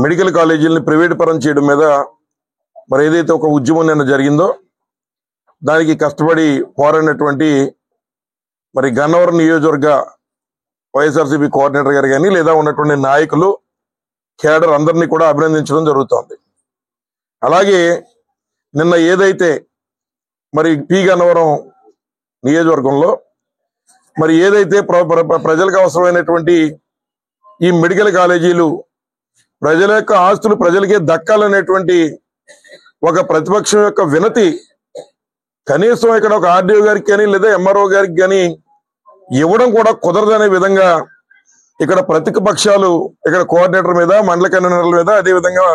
Medical కాలేజీలని private పరం చేయడం మీద మరి ఏదైతే ఒక ఉద్యమం నిన్న జరిగిందో దానికి కష్టపడి పోరాడినటువంటి మరి గన్నవరం నియోజకవర్గ వైఎస్ఆర్సీపీ కోఆర్డినేటర్ గారు కానీ లేదా ఉన్నటువంటి నాయకులు కేడర్ అందరినీ కూడా అభినందించడం జరుగుతోంది. అలాగే నిన్న ఏదైతే మరి పి గన్నవరం నియోజకవర్గంలో మరి ఏదైతే ప్రజలకు అవసరమైనటువంటి ఈ మెడికల్ కాలేజీలు ప్రజల యొక్క ఆస్తులు ప్రజలకే దక్కాలనేటువంటి ఒక ప్రతిపక్షం యొక్క వినతి కనీసం ఇక్కడ ఒక ఆర్డీఓ గారికి కానీ లేదా ఎంఆర్ఓ గారికి కానీ ఇవ్వడం కూడా కుదరదనే విధంగా ఇక్కడ ప్రతిపక్షాలు ఇక్కడ కోఆర్డినేటర్ మీద, మండల కన్వీనర్ల మీద, అదే విధంగా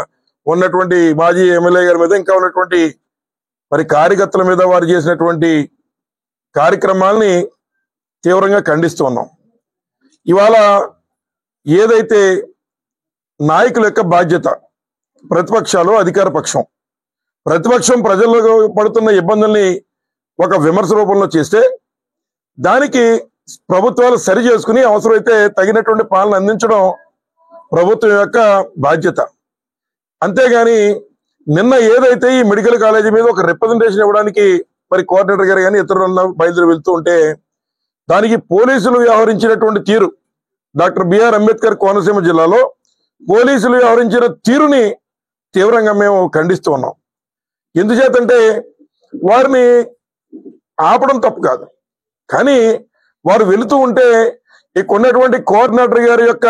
ఉన్నటువంటి మాజీ ఎమ్మెల్యే గారి మీద, ఇంకా ఉన్నటువంటి మరి కార్యకర్తల మీద వారు చేసినటువంటి కార్యక్రమాల్ని తీవ్రంగా ఖండిస్తూ ఉన్నాం. ఇవాళ ఏదైతే నాయకుల యొక్క బాధ్యత, ప్రతిపక్షాలు అధికార పక్షం, ప్రతిపక్షం ప్రజల్లో పడుతున్న ఇబ్బందుల్ని ఒక విమర్శ రూపంలో చేస్తే దానికి ప్రభుత్వాలు సరి చేసుకుని అవసరమైతే తగినటువంటి పాలన అందించడం ప్రభుత్వం యొక్క బాధ్యత. అంతేగాని నిన్న ఏదైతే ఈ మెడికల్ కాలేజీ మీద ఒక రిప్రజెంటేషన్ ఇవ్వడానికి మరి కోఆర్డినేటర్ గారు కానీ ఇతరులు బయలుదేరి వెళ్తూ ఉంటే దానికి పోలీసులు వ్యవహరించినటువంటి తీరు, డాక్టర్ బిఆర్ అంబేద్కర్ కోనసీమ జిల్లాలో పోలీసులు వ్యవహరించిన తీరుని తీవ్రంగా మేము ఖండిస్తూ ఉన్నాం. ఎందుచేతంటే వారిని ఆపడం తప్పు కాదు, కానీ వారు వెళుతూ ఉంటే ఇక్కడ ఉన్నటువంటి కోఆర్డినేటర్ గారి యొక్క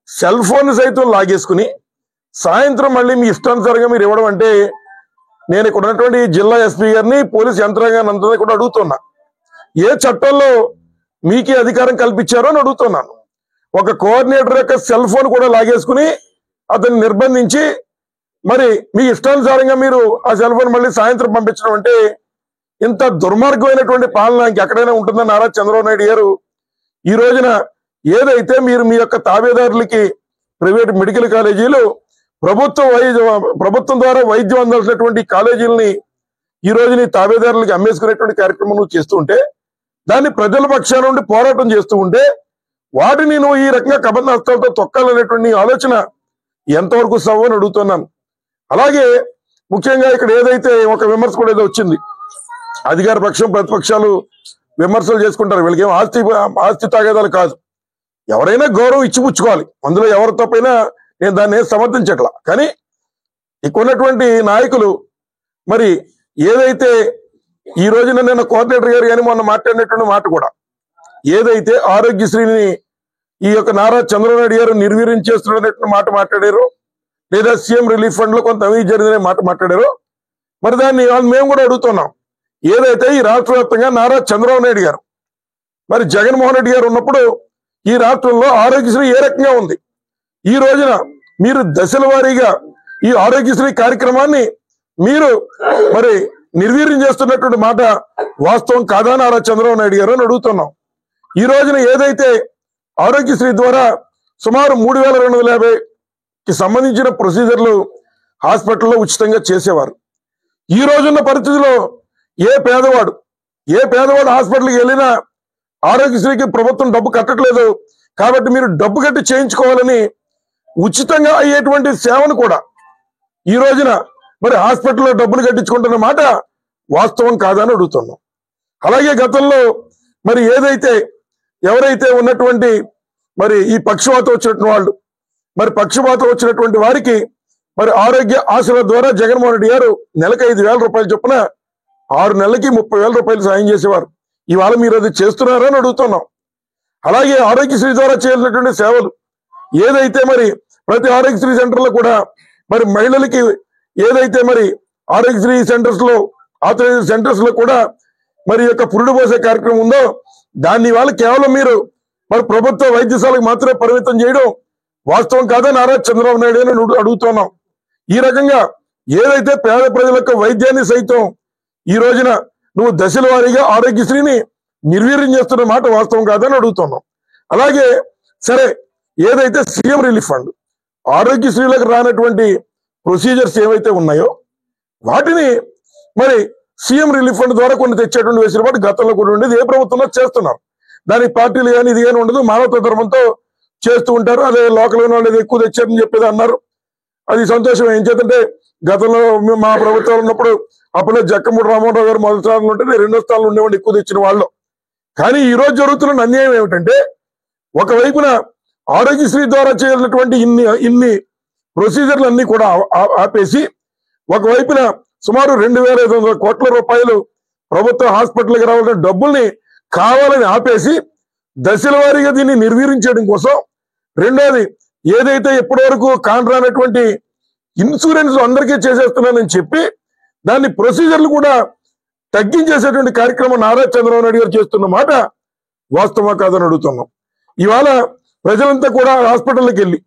సెల్ ఫోన్ సైతం లాగేసుకుని సాయంత్రం మళ్ళీ మీ ఇష్టానుసారంగా మీరు ఇవ్వడం అంటే నేను ఇక్కడ ఉన్నటువంటి జిల్లా ఎస్పీ గారిని, పోలీస్ యంత్రాంగాన్ని అంతా కూడా అడుగుతున్నా, ఏ చట్టంలో మీకే అధికారం కల్పించారో అని అడుగుతున్నాను. ఒక కోఆర్డినేటర్ యొక్క సెల్ ఫోన్ కూడా లాగేసుకుని అతన్ని నిర్బంధించి మరి మీ ఇష్టానుసారంగా మీరు ఆ సెల్ ఫోన్ మళ్ళీ సాయంత్రం పంపించడం అంటే ఇంత దుర్మార్గమైనటువంటి పాలన ఇంకెక్కడైనా ఉంటుందని నారా చంద్రబాబు నాయుడు గారు ఈ రోజున ఏదైతే మీరు మీ యొక్క తాబేదారులకి ప్రైవేట్ మెడికల్ కాలేజీలు ప్రభుత్వం ద్వారా వైద్యం అందాల్సినటువంటి కాలేజీలని ఈ రోజుని తాబేదారులకి అమ్మేసుకునేటువంటి కార్యక్రమం నువ్వు చేస్తూ ఉంటే, దాన్ని ప్రజల పక్షాన నుండి పోరాటం చేస్తూ ఉంటే వాటిని నువ్వు ఈ రకంగా కబంధ హస్తాలతో తొక్కాలనేటువంటి ఆలోచన ఎంతవరకు సవ్వు అని అడుగుతున్నాను. అలాగే ముఖ్యంగా ఇక్కడ ఏదైతే ఒక విమర్శ కూడా ఏదో వచ్చింది, అధికార పక్షం ప్రతిపక్షాలు విమర్శలు చేసుకుంటారు, వీళ్ళకి ఏం ఆస్తి తాగేదాలు కాదు, ఎవరైనా గౌరవం ఇచ్చిపుచ్చుకోవాలి, అందులో ఎవరి తప్పైనా నేను దాన్ని సమర్థించట్లా. కానీ ఇక్కడ ఉన్నటువంటి నాయకులు మరి ఏదైతే ఈ రోజున నిన్న కోఆర్డినేటర్ గారు కానీ మొన్న మాట్లాడినటువంటి మాట కూడా ఏదైతే ఆరోగ్యశ్రీని ఈ యొక్క నారా చంద్రబాబు నాయుడు గారు నిర్వీర్యం చేస్తున్నటువంటి మాట మాట్లాడారు, లేదా సీఎం రిలీఫ్ ఫండ్ లో కొంత అవినీతి జరిగిన మాట మాట్లాడారు, మరి దాన్ని మేము కూడా అడుగుతున్నాం. ఏదైతే ఈ రాష్ట్ర వ్యాప్తంగా నారా చంద్రబాబు నాయుడు గారు మరి జగన్మోహన్ రెడ్డి గారు ఉన్నప్పుడు ఈ రాష్ట్రంలో ఆరోగ్యశ్రీ ఏ రకంగా ఉంది, ఈ రోజున మీరు దశల వారీగా ఈ ఆరోగ్యశ్రీ కార్యక్రమాన్ని మీరు మరి నిర్వీర్యం చేస్తున్నటువంటి మాట వాస్తవం కాదా నారా చంద్రబాబు నాయుడు గారు అని అడుగుతున్నాం. ఈ రోజున ఏదైతే ఆరోగ్యశ్రీ ద్వారా సుమారు 3,250కి సంబంధించిన ప్రొసీజర్లు హాస్పిటల్లో ఉచితంగా చేసేవారు. ఈ రోజున్న పరిస్థితిలో ఏ పేదవాడు హాస్పిటల్కి వెళ్ళినా ఆరోగ్యశ్రీకి ప్రభుత్వం డబ్బు కట్టట్లేదు కాబట్టి మీరు డబ్బు కట్టి చేయించుకోవాలని ఉచితంగా అయ్యేటువంటి సేవను కూడా ఈ రోజున మరి హాస్పిటల్లో డబ్బులు కట్టించుకుంటున్న మాట వాస్తవం కాదని అడుగుతున్నాం. అలాగే గతంలో మరి ఏదైతే ఎవరైతే ఉన్నటువంటి మరి ఈ పక్షవాతం వచ్చినటువంటి వాళ్ళు, మరి పక్షవాతం వచ్చినటువంటి వారికి మరి ఆరోగ్య ఆశల ద్వారా జగన్మోహన్ రెడ్డి గారు నెలకు 5,000 రూపాయలు చొప్పున 6 నెలలకి 30,000 రూపాయలు సాయం చేసేవారు. ఇవాళ మీరు అది చేస్తున్నారని అడుగుతున్నాం. అలాగే ఆరోగ్యశ్రీ ద్వారా చేయాల్సినటువంటి సేవలు ఏదైతే మరి ప్రతి ఆరోగ్యశ్రీ సెంటర్ లో కూడా మరి మహిళలకి ఏదైతే మరి ఆరోగ్యశ్రీ సెంటర్స్ లో ఆథరైజ్డ్ సెంటర్స్ లో కూడా మరి యొక్క పురుడు పోసే కార్యక్రమం ఉందో దాన్ని ఇవాళ కేవలం మీరు మరి ప్రభుత్వ వైద్యశాలకు మాత్రమే పరిమితం చేయడం వాస్తవం కాదా నారా చంద్రబాబు నాయుడు అని అడుగుతున్నాం. ఈ రకంగా ఏదైతే పేద ప్రజల యొక్క వైద్యాన్ని సైతం ఈ రోజున నువ్వు దశల వారీగా ఆరోగ్యశ్రీని నిర్వీర్యం చేస్తున్న మాట వాస్తవం కాదని అడుగుతున్నాం. అలాగే సరే ఏదైతే సీఎం రిలీఫ్ ఫండ్ ఆరోగ్యశ్రీలకు రానటువంటి ప్రొసీజర్స్ ఏవైతే ఉన్నాయో వాటిని మరి సీఎం రిలీఫ్ ఫండ్ ద్వారా కొన్ని తెచ్చేటువంటి వెసులుబాటు గతంలో కూడా ఉండేది, ఏ ప్రభుత్వంలో చేస్తున్నారు. దానికి పార్టీలు కానీ ఇది కానీ ఉండదు, మానవతా ధర్మంతో చేస్తూ ఉంటారు. అదే లోకల్ వాళ్ళు ఎక్కువ తెచ్చారని చెప్పేది అన్నారు. అది సంతోషం. ఏం చేతంటే గతంలో మా ప్రభుత్వం ఉన్నప్పుడు అప్పుడు జక్కమూడి రామోహన్ గారు మొదటి స్థానంలో ఉంటే రెండో స్థానంలో ఉండేవాడిని ఎక్కువ తెచ్చిన వాళ్ళు. కానీ ఈ రోజు జరుగుతున్న అన్యాయం ఏమిటంటే ఒకవైపున ఆరోగ్యశ్రీ ద్వారా చేయాల్సినటువంటి ఇన్ని ప్రొసీజర్లు అన్ని కూడా ఆపేసి ఒకవైపున సుమారు 2,500 కోట్ల రూపాయలు ప్రభుత్వ హాస్పిటల్కి రావాల్సిన డబ్బుల్ని కావాలని ఆపేసి దశల వారీగా దీన్ని నిర్వీర్యం చేయడం కోసం, రెండోది ఏదైతే ఇప్పటి వరకు కాంట్రానటువంటి ఇన్సూరెన్స్ అందరికీ చేసేస్తున్నానని చెప్పి దాన్ని ప్రొసీజర్లు కూడా తగ్గించేసేటువంటి కార్యక్రమం నారా చంద్రబాబు నాయుడు గారు చేస్తున్న మాట వాస్తవమా కాదని అడుగుతున్నాం. ఇవాళ ప్రజలంతా కూడా హాస్పిటల్కి వెళ్ళి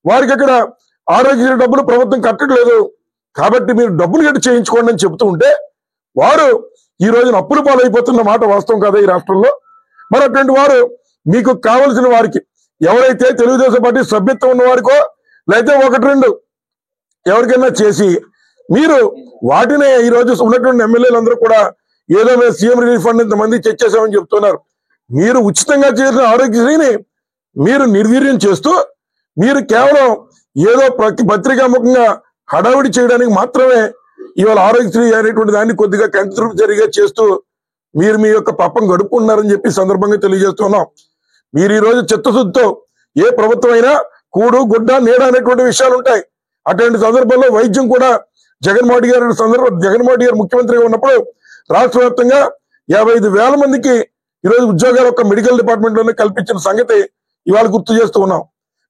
వారికి అక్కడ ఆరోగ్య డబ్బులు ప్రభుత్వం కట్టట్లేదు కాబట్టి మీరు డబ్బులు కట్టి చేయించుకోండి అని చెబుతూ ఉంటే వారు ఈ రోజున అప్పుల పాలైపోతున్న మాట వాస్తవం కదా ఈ రాష్ట్రంలో. మరి అటువంటి వారు మీకు కావలసిన వారికి ఎవరైతే తెలుగుదేశం పార్టీ సభ్యత్వం ఉన్న వారికో లేకపోతే 1-2 ఎవరికైనా చేసి మీరు వాటినే ఈ రోజు ఉన్నటువంటి ఎమ్మెల్యేలందరూ కూడా ఏదో మేము సీఎం రిలీఫ్ ఫండ్ ఇంతమంది చేసేసామని చెప్తున్నారు. మీరు ఉచితంగా చేసిన ఆరోగ్యశ్రీని మీరు నిర్వీర్యం చేస్తూ మీరు కేవలం ఏదో పత్రికాముఖంగా హడావిడి చేయడానికి మాత్రమే ఇవాళ ఆరోగ్యశ్రీ అనేటువంటి దాన్ని కొద్దిగా కంట్రోల్గా చేస్తూ మీరు మీ యొక్క పాపం గడుపుకున్నారని చెప్పి సందర్భంగా తెలియజేస్తున్నాం. మీరు ఈ రోజు చిత్తశుద్ధితో ఏ ప్రభుత్వం అయినా కూడు గుడ్డ నీడ అనేటువంటి విషయాలు ఉంటాయి. అటువంటి సందర్భంలో వైద్యం కూడా జగన్మోహన్ రెడ్డి గారు ముఖ్యమంత్రిగా ఉన్నప్పుడు రాష్ట్ర వ్యాప్తంగా 55,000 మందికి ఈరోజు ఉద్యోగాలు ఒక మెడికల్ డిపార్ట్మెంట్ లోనే కల్పించిన సంగతి ఇవాళ గుర్తు చేస్తూ ఉన్నాం.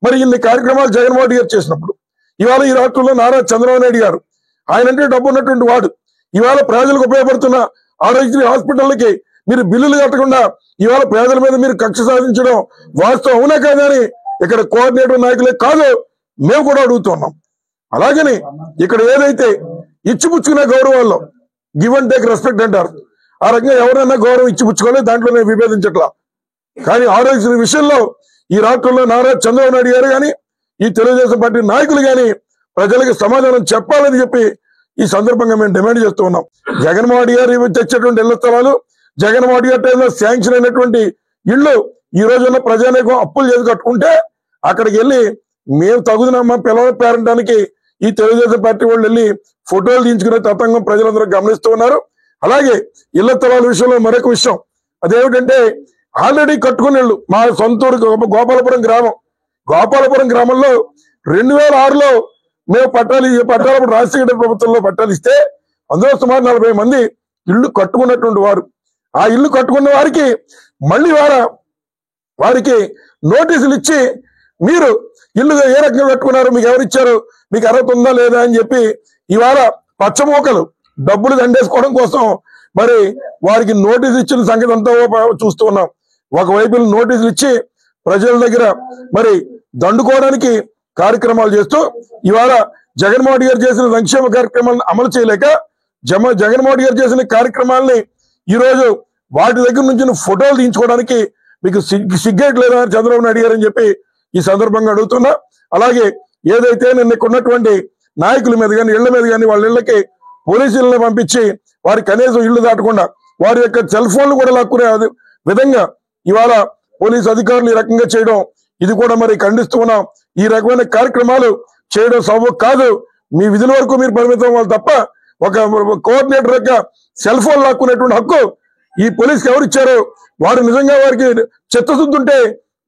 మరి ఇన్ని కార్యక్రమాలు జగన్మోహన్ రెడ్డి గారు చేసినప్పుడు ఇవాళ ఈ రాష్ట్రంలో నారా చంద్రబాబు నాయుడు గారు ఆయనంటే డబ్బు ఉన్నటువంటి వాడు ఇవాళ ప్రజలకు ఉపయోగపడుతున్న ఆరోగ్య హాస్పిటల్కి మీరు బిల్లులు కట్టకుండా ఇవాళ పేదల మీద మీరు కక్ష సాధించడం వాస్తవం అవునా కాదా అని ఇక్కడ కోఆర్డినేటర్ నాయకులే కాదు మేము కూడా అడుగుతున్నాం. అలాగని ఇక్కడ ఏదైతే ఇచ్చిపుచ్చుకునే గౌరవాల్లో గివ్ అండ్ టేక్ రెస్పెక్ట్ అంటారు, ఆ రకంగా ఎవరైనా గౌరవం ఇచ్చిపుచ్చుకోవాలి, దాంట్లో నేను విభేదించట్లా. కానీ ఆరోగ్య విషయంలో ఈ రాష్ట్రంలో నారా చంద్రబాబు నాయుడు గారు కానీ ఈ తెలుగుదేశం పార్టీ నాయకులు కానీ ప్రజలకు సమాధానం చెప్పాలని చెప్పి ఈ సందర్భంగా మేము డిమాండ్ చేస్తూ ఉన్నాం. జగన్మోహన్ రెడ్డి గారు తెచ్చేటువంటి ఇళ్ల స్థలాలు, జగన్మోహన్ రెడ్డి గారి శాంక్షన్ అయినటువంటి ఇళ్లు ఈ రోజున్న ప్రజానీకం అప్పులు చేసి కట్టుకుంటే అక్కడికి వెళ్ళి మేము తగుదనమ్మా పిల్లలు పేరంటానికి ఈ తెలుగుదేశం పార్టీ వాళ్ళు వెళ్ళి ఫోటోలు తీయించుకునే తతంగం ప్రజలందరూ గమనిస్తూ ఉన్నారు. అలాగే ఇళ్ల స్థలాల విషయంలో మరొక విషయం అదేమిటంటే ఆల్రెడీ కట్టుకునే ఇళ్ళు మా సొంతూరు గోపాలపురం గ్రామంలో 2006లో మేము పట్టాలప్పుడు రాజశేఖర ప్రభుత్వంలో పట్టాలు ఇస్తే అందులో సుమారు 40 మంది ఇల్లు కట్టుకున్నటువంటి వారు. ఆ ఇల్లు కట్టుకున్న వారికి మళ్ళీ వారికి నోటీసులు ఇచ్చి మీరు ఇల్లు ఏ రకంగా కట్టుకున్నారు, మీకు ఎవరిచ్చారు, మీకు అర్హత ఉందా లేదా అని చెప్పి ఇవాళ పచ్చమోకలు డబ్బులు దండేసుకోవడం కోసం మరి వారికి నోటీసు ఇచ్చిన సంగతి అంతా చూస్తూ ఉన్నాం. ఒకవైపు నోటీసులు ఇచ్చి ప్రజల దగ్గర మరి దండుకోవడానికి కార్యక్రమాలు చేస్తూ ఇవాళ జగన్మోహన్ రెడ్డి గారు చేసిన సంక్షేమ కార్యక్రమాలను అమలు చేయలేక జగన్మోహన్ రెడ్డి గారు చేసిన కార్యక్రమాలని ఈ రోజు వాటి దగ్గర నుంచి ఫోటోలు తీయించుకోవడానికి మీకు సిగ్గేయట్లేదా చంద్రబాబు నాయుడు గారు అని చెప్పి ఈ సందర్భంగా అడుగుతున్నా. అలాగే ఏదైతే నిన్న ఉన్నటువంటి నాయకుల మీద కానీ ఇళ్ల మీద కానీ వాళ్ళ ఇళ్లకి పోలీసులను పంపించి వారి కనీసం ఇళ్లు దాటకుండా వారి యొక్క సెల్ ఫోన్లు కూడా లాక్కునే విధంగా ఇవాళ పోలీసు అధికారులు ఈ రకంగా చేయడం ఇది కూడా మరి ఖండిస్తూ ఉన్నాం. ఈ రకమైన కార్యక్రమాలు చేయడం సబబు కాదు. మీ విధుల వరకు మీరు పరిమితం అవ్వాలి తప్ప ఒక కోఆర్డినేటర్ యొక్క సెల్ ఫోన్ లాక్కునేటువంటి హక్కు ఈ పోలీసుకి ఎవరు ఇచ్చారో వారు నిజంగా వారికి చిత్తశుద్ధి ఉంటే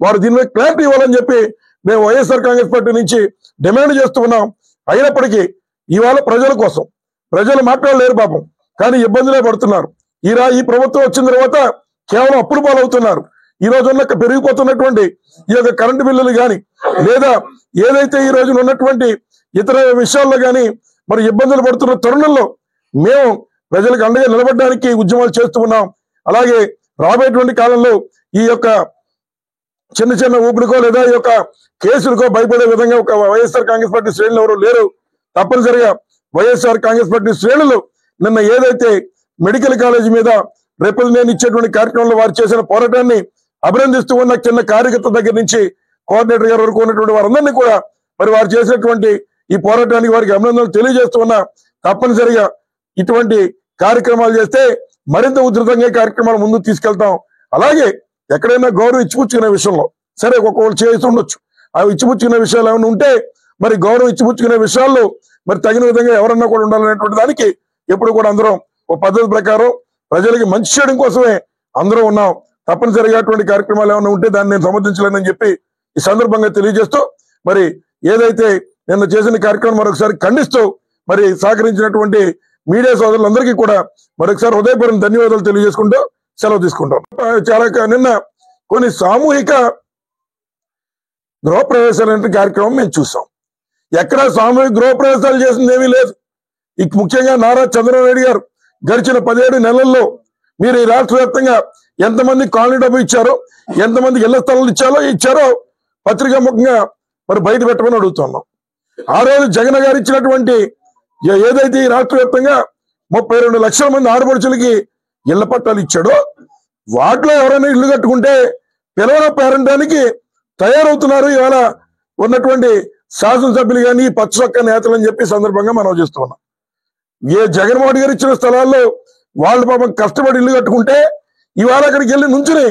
వారు దీని మీద క్లారిటీ ఇవ్వాలని చెప్పి మేము వైఎస్ఆర్ కాంగ్రెస్ పార్టీ నుంచి డిమాండ్ చేస్తూ ఉన్నాం. అయినప్పటికీ ఇవాళ ప్రజల కోసం ప్రజలు మాట్లాడలేరు పాపం, కానీ ఇబ్బందులే పడుతున్నారు. ఈ ప్రభుత్వం వచ్చిన తర్వాత కేవలం అప్పులు పాలవుతున్నారు. ఈ రోజున్న పెరిగిపోతున్నటువంటి ఈ యొక్క కరెంటు బిల్లులు కానీ లేదా ఏదైతే ఈ రోజున ఉన్నటువంటి ఇతర విషయాల్లో కానీ మరి ఇబ్బందులు పడుతున్న తరుణంలో మేము ప్రజలకు అండగా నిలబడడానికి ఉద్యమాలు చేస్తూ ఉన్నాం. అలాగే రాబోయేటువంటి కాలంలో ఈ యొక్క చిన్న ఊపిరికో లేదా ఈ యొక్క కేసులకో భయపడే విధంగా ఒక వైఎస్ఆర్ కాంగ్రెస్ పార్టీ శ్రేణులు ఎవరు లేరు. తప్పనిసరిగా వైఎస్ఆర్ కాంగ్రెస్ పార్టీ శ్రేణులు నిన్న ఏదైతే మెడికల్ కాలేజీ మీద రిప్రజెంటేషన్ ఇచ్చేటువంటి కార్యక్రమంలో వారు చేసిన పోరాటాన్ని అభినందిస్తూ ఉన్న చిన్న కార్యకర్త దగ్గర నుంచి కోఆర్డినేటర్ గారి వరకు ఉన్నటువంటి వారందరినీ కూడా మరి వారు చేసినటువంటి ఈ పోరాటానికి వారికి అభినందనలు తెలియజేస్తూ ఉన్నా. తప్పనిసరిగా ఇటువంటి కార్యక్రమాలు చేస్తే మరింత ఉధృతంగా కార్యక్రమాలు ముందుకు తీసుకెళ్తాం. అలాగే ఎక్కడైనా గౌరవం ఇచ్చిపుచ్చుకునే విషయంలో సరే ఒక్కొక్కరు చేసి ఉండొచ్చు, అవి ఇచ్చిపుచ్చుకునే విషయాలు ఏమైనా ఉంటే మరి గౌరవం ఇచ్చిపుచ్చుకునే విషయాల్లో మరి తగిన విధంగా ఎవరన్నా కూడా ఉండాలనేటువంటి దానికి ఎప్పుడు కూడా అందరం ఒక పద్ధతి ప్రకారం ప్రజలకి మంచి చేయడం కోసమే అందరూ ఉన్నాం. తప్పనిసరిగా అటువంటి కార్యక్రమాలు ఏమైనా ఉంటే దాన్ని నేను సమర్థించలేనని చెప్పి ఈ సందర్భంగా తెలియజేస్తూ మరి ఏదైతే నిన్న చేసిన కార్యక్రమం మరొకసారి ఖండిస్తూ మరి సహకరించినటువంటి మీడియా సోదరులందరికీ కూడా మరొకసారి హృదయపూర్వక ధన్యవాదాలు తెలియజేసుకుంటూ సెలవు తీసుకుంటాం. చాలా నిన్న కొన్ని సామూహిక గృహప్రవేశాలు కార్యక్రమం మేము చూసాం. ఎక్కడ సామూహిక గృహప్రవేశాలు చేసింది ఏమీ లేదు. ముఖ్యంగా నారా చంద్రబాబు నాయుడు గారు గడిచిన 17 నెలల్లో మీరు ఈ రాష్ట్ర వ్యాప్తంగా ఎంతమంది కాలనీ డబ్బు ఇచ్చారో, ఎంతమంది ఇళ్ల స్థలాలు ఇచ్చారో పత్రికా ముఖంగా మరి బయట పెట్టమని అడుగుతున్నాం. ఆ రోజు జగన్ గారు ఇచ్చినటువంటి ఏదైతే ఈ రాష్ట్ర వ్యాప్తంగా 32 లక్షల మంది ఆడపడుచులకి ఇళ్ల పట్టాలు ఇచ్చాడో వాటిలో ఎవరైనా ఇల్లు కట్టుకుంటే పిల్లల పేరంటానికి తయారవుతున్నారు ఇవాళ ఉన్నటువంటి శాసనసభ్యులు కానీ పచ్చ చొక్కా నేతలు అని చెప్పి సందర్భంగా మనం చేస్తున్నాం. జగన్మోహన్ గారు ఇచ్చిన స్థలాల్లో వాళ్ళు పాపం కష్టపడి ఇల్లు కట్టుకుంటే ఇవాళ అక్కడికి వెళ్ళి నుంచుని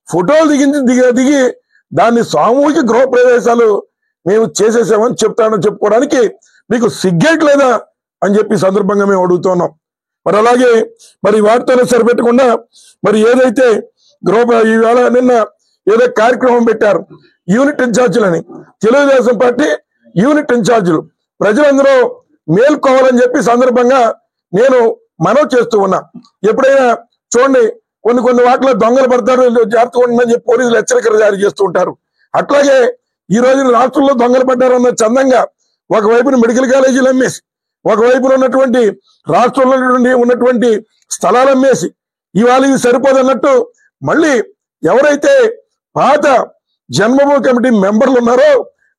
ఫోటోలు దిగి దాన్ని సామూహిక గృహ ప్రవేశాలు మేము చేసేసామని చెప్పుకోవడానికి మీకు సిగ్గేట్లేదా అని చెప్పి సందర్భంగా మేము అడుగుతున్నాం. మరి అలాగే మరి వాటితోనే సరిపెట్టకుండా మరి ఏదైతే ఇవాళ నిన్న ఏదో కార్యక్రమం పెట్టారు యూనిట్ ఇన్ఛార్జీలని, తెలుగుదేశం పార్టీ యూనిట్ ఇన్ఛార్జీలు ప్రజలందరూ మేల్కోవాలని చెప్పి సందర్భంగా నేను మనవి చేస్తూ ఉన్నా. ఎప్పుడైనా చూడండి కొన్ని వాటిలో దొంగలు పడతారు, జాగ్రత్తగా ఉండని చెప్పి పోలీసులు హెచ్చరికలు జారీ చేస్తూ ఉంటారు. అట్లాగే ఈ రోజు రాష్ట్రంలో దొంగలు పడ్డారన్న చందంగా ఒకవైపున మెడికల్ కాలేజీలు అమ్మేసి, ఒకవైపున ఉన్నటువంటి రాష్ట్రంలో ఉన్నటువంటి స్థలాలు అమ్మేసి ఇవాళ ఇవి సరిపోదన్నట్టు మళ్ళీ ఎవరైతే పాత జన్మభూమి కమిటీ మెంబర్లు ఉన్నారో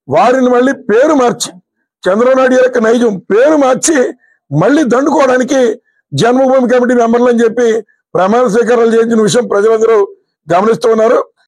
వారిని మళ్ళీ పేరు మార్చి, చంద్రబాబు నాయుడు యొక్క నైజం పేరు మార్చి మళ్ళీ దండుకోవడానికి జన్మభూమి కమిటీ మెంబర్లు అని చెప్పి ప్రమాణ స్వీకారాలు చేయించిన విషయం ప్రజలందరూ గమనిస్తూ ఉన్నారు.